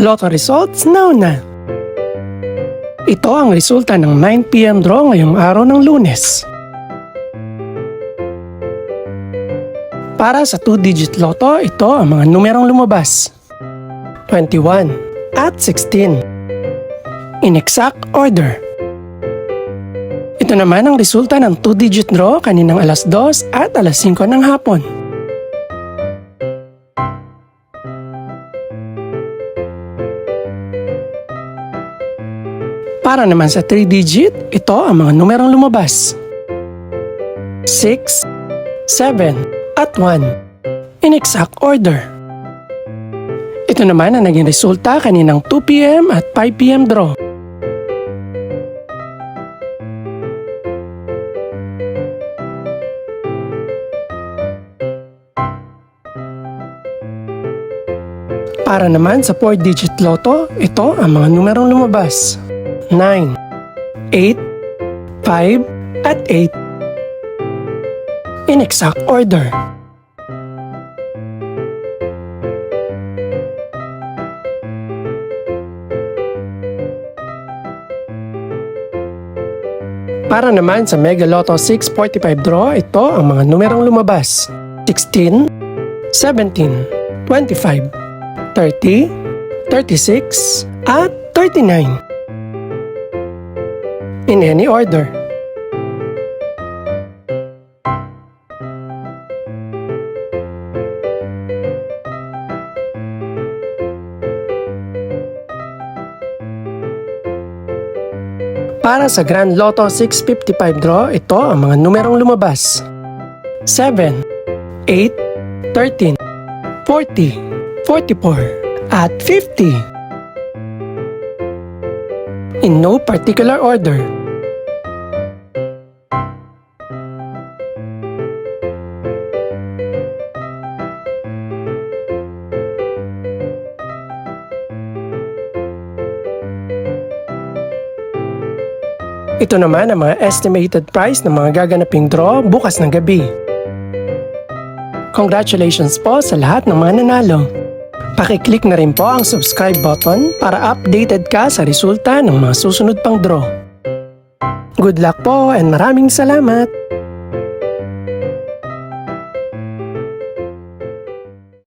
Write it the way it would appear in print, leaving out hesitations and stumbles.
Lotto results now na. Ito ang resulta ng 9 PM draw ngayong araw ng Lunes. Para sa 2-digit lotto, ito ang mga numerong lumabas. 21 at 16. In exact order. Ito naman ang resulta ng 2-digit draw kaninang alas 2 at alas 5 ng hapon. Para naman sa 3-digit, ito ang mga numerong lumabas. 6, 7, at 1. In exact order. Ito naman ang naging resulta kaninang 2 PM at 5 PM draw. Para naman sa 4-digit lotto, ito ang mga numerong lumabas. 9, 8, 5, at 8. In exact order. Para naman sa Mega Lotto 645 draw, ito ang mga numerong lumabas. 16, 17, 25, 30, 36, at 39. In any order. Para sa Grand Lotto 655 draw, ito ang mga numerong lumabas. 7, 8, 13, 40, 44, at 50. In no particular order. Ito naman ang mga estimated price ng mga gaganaping draw bukas ng gabi. Congratulations po sa lahat ng mga nanalo. Pakiclick na rin po ang subscribe button para updated ka sa resulta ng mga susunod pang draw. Good luck po and maraming salamat!